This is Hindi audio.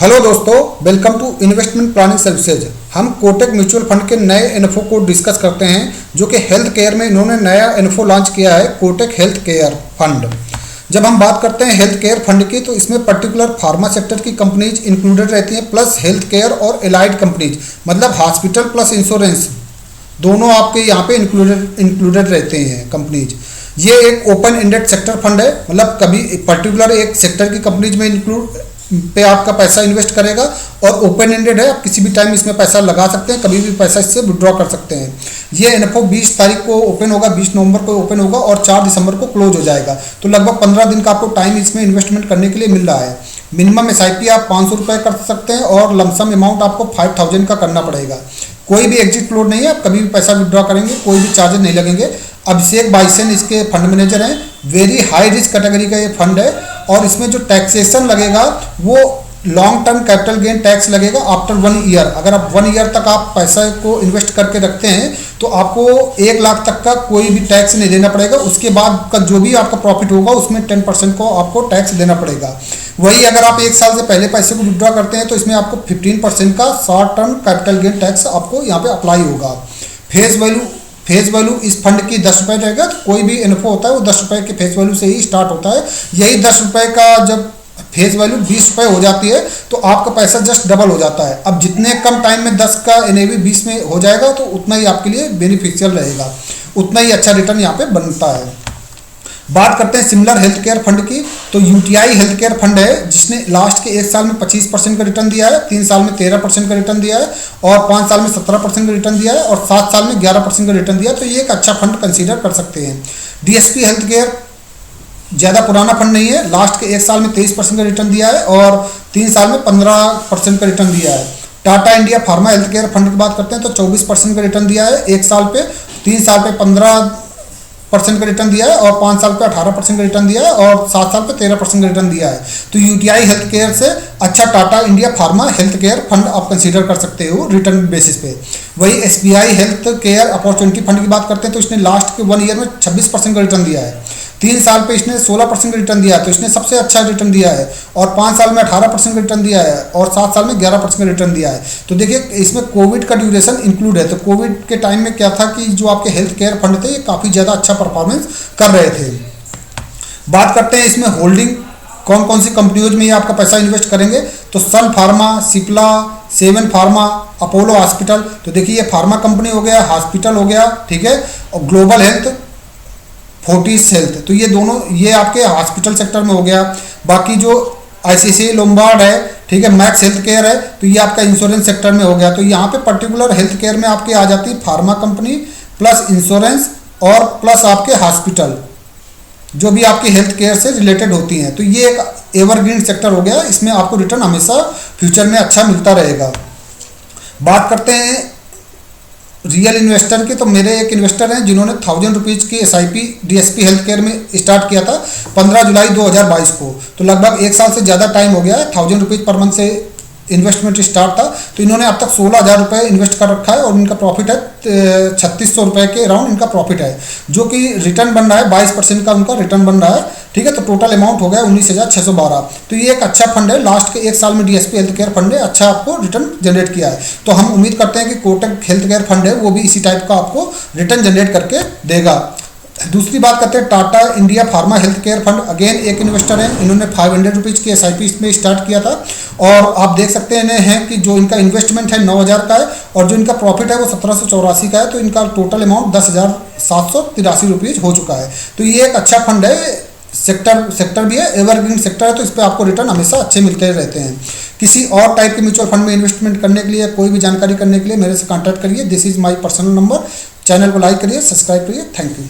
हेलो दोस्तों, welcome to investment planning services. हम कोटक म्यूचुअल फंड के नए इन्फो को डिस्कस करते हैं, जो कि हेल्थ केयर में इन्होंने नया इन्फो लॉन्च किया है, कोटक हेल्थ केयर फंड। जब हम बात करते हैं हेल्थ केयर फंड की, तो इसमें पर्टिकुलर फार्मा सेक्टर की कंपनीज इंक्लूडेड रहती हैं, प्लस हेल्थ केयर और एलाइड कंपनीज, मतलब हॉस्पिटल प्लस इंश्योरेंस दोनों आपके यहाँ पे इंक्लूडेड रहते हैं कंपनीज। ये एक ओपन एंडेड सेक्टर फंड है, मतलब कभी पर्टिकुलर एक सेक्टर की कंपनीज में इंक्लूड पे आपका पैसा इन्वेस्ट करेगा, और ओपन एंडेड है, आप किसी भी टाइम इसमें पैसा लगा सकते हैं, कभी भी पैसा इससे विड्रॉ कर सकते हैं। ये इन्फो 20 तारीख को ओपन होगा, 20 नवंबर को ओपन होगा और 4 दिसंबर को क्लोज हो जाएगा। तो लगभग 15 दिन का आपको टाइम इसमें इन्वेस्टमेंट करने के लिए मिल रहा है। मिनिमम SIP आप 500 रुपये कर सकते हैं और लमसम अमाउंट आपको 5000 का करना पड़ेगा। कोई भी एग्जिट फ्लोट नहीं है, आप कभी भी पैसा विड्रॉ करेंगे कोई भी चार्जेस नहीं लगेंगे। अभिषेक बाइसेन इसके फंड मैनेजर हैं। वेरी हाई रिस्क कैटेगरी का ये फंड है, और इसमें जो टैक्सेशन लगेगा वो long term capital gain tax लगेगा आफ्टर 1 ईयर। अगर आप 1 ईयर तक आप पैसा को इन्वेस्ट करके रखते हैं तो आपको 1 लाख तक का कोई भी टैक्स नहीं देना पड़ेगा। उसके बाद का जो भी आपका प्रॉफिट होगा उसमें 10% को आपको टैक्स देना पड़ेगा। वही अगर आप 1 साल से पहले पैसे को विड्रॉ करते हैं तो इसमें आपको 15% का short term capital gain tax आपको यहाँ पे अप्लाई होगा। फेस वैल्यू इस फंड की 10 रुपये रहेगा। तो कोई भी इन्फो होता है वो 10 रुपये के फेस वैल्यू से ही स्टार्ट होता है। यही 10 रुपये का जब फेस वैल्यू 20 रुपये हो जाती है तो आपका पैसा जस्ट डबल हो जाता है। अब जितने कम टाइम में 10 का NAV 20 में हो जाएगा तो उतना ही आपके लिए बेनिफिशियल रहेगा, उतना ही अच्छा रिटर्न यहाँ पे बनता है। बात करते हैं सिमिलर हेल्थ केयर फंड की, तो UTI हेल्थ केयर फंड है, जिसने लास्ट के 1 साल में 25% का रिटर्न दिया है, 3 साल में 13% का रिटर्न दिया है, और 5 साल में 17% का रिटर्न दिया है, और 7 साल में 11% का रिटर्न दिया है। तो ये एक अच्छा फंड कंसीडर कर सकते हैं। DSP हेल्थ केयर ज़्यादा पुराना फंड नहीं है, लास्ट के 1 साल में 23% का रिटर्न दिया है और 3 साल में 15% का रिटर्न दिया है। Tata India pharma health care fund की बात करते हैं तो 24% का रिटर्न दिया है 1 साल पे, 3 साल पे 15% का रिटर्न दिया है, और 5 साल पे 18% का रिटर्न दिया है, और 7 साल पे 13% का रिटर्न दिया है। तो UTI हेल्थ केयर से अच्छा Tata India pharma health care fund आप कंसीडर कर सकते हो रिटर्न बेसिस पे। वही SBI health care opportunity fund की बात करते हैं तो इसने लास्ट के 1 ईयर में 26% का रिटर्न दिया है, 3 साल पे इसने 16% का रिटर्न दिया है, तो इसने सबसे अच्छा रिटर्न दिया है, और 5 साल में 18% का रिटर्न दिया है, और 7 साल में 11% का रिटर्न दिया है। तो देखिए इसमें कोविड का ड्यूरेशन इंक्लूड है, तो कोविड के टाइम में क्या था कि जो आपके हेल्थ केयर फंड थे ये काफ़ी ज़्यादा अच्छा परफॉर्मेंस कर रहे थे। बात करते हैं इसमें होल्डिंग कौन कौन सी कंपनियों में ये आपका पैसा इन्वेस्ट करेंगे, तो Sun Pharma, Cipla, Seven Pharma, Apollo hospital. तो देखिए ये फार्मा कंपनी हो गया, हॉस्पिटल हो गया, ठीक है, और ग्लोबल हेल्थ, फोर्टिस हेल्थ, तो ये दोनों ये आपके हॉस्पिटल सेक्टर में हो गया। बाकी जो ICICI लोम्बार्ड है, ठीक है, मैक्स हेल्थ केयर है, तो ये आपका इंश्योरेंस सेक्टर में हो गया। तो यहाँ पे पर्टिकुलर हेल्थ केयर में आपके आ जाती है फार्मा कंपनी प्लस इंश्योरेंस और प्लस आपके हॉस्पिटल, जो भी आपकी हेल्थ केयर से रिलेटेड होती हैं। तो ये एक एवरग्रीन सेक्टर हो गया, इसमें आपको रिटर्न हमेशा फ्यूचर में अच्छा मिलता रहेगा। बात करते हैं रियल इन्वेस्टर की, तो मेरे एक इन्वेस्टर हैं जिन्होंने 1000 रुपीज़ की SIP DSP हेल्थ केयर में स्टार्ट किया था 15 जुलाई 2022 को। तो लगभग 1 साल से ज़्यादा टाइम हो गया है। 1000 रुपीज़ पर मंथ से इन्वेस्टमेंट स्टार्ट था, तो इन्होंने अब तक 16,000 रुपये इन्वेस्ट कर रखा है, और इनका प्रॉफिट है 3600 रुपये के अराउंड इनका प्रॉफिट है, जो कि रिटर्न बन रहा है 22% का उनका रिटर्न बन रहा है, ठीक है। तो टोटल अमाउंट हो गया 19,612। तो ये एक अच्छा फंड है, लास्ट के 1 साल में DSP हेल्थ केयर फंड है, अच्छा आपको रिटर्न जनरेट किया है। तो हम उम्मीद करते हैं कि कोटक हेल्थ केयर फंड है वो भी इसी टाइप का आपको रिटर्न जनरेट करके देगा। दूसरी बात करते हैं Tata India pharma health care fund. Again एक इन्वेस्टर है, इन्होंने 500 रुपीज़ की SIP इसमें स्टार्ट किया था, और आप देख सकते हैं कि जो इनका इन्वेस्टमेंट है 9000 का है, और जो इनका प्रॉफिट है वो 1784 का है। तो इनका टोटल अमाउंट 10,783 रुपीज़ हो चुका है। तो ये एक अच्छा फंड है, सेक्टर भी है, एवरग्रीन सेक्टर है, तो इस पर आपको रिटर्न हमेशा अच्छे मिलते रहते हैं। किसी और टाइप के म्यूचुअल फंड में इन्वेस्टमेंट करने के लिए, कोई भी जानकारी करने के लिए मेरे से कॉन्टैक्ट करिए। This is my personal number. Channel को लाइक करिए, सब्सक्राइब करिए। Thank you.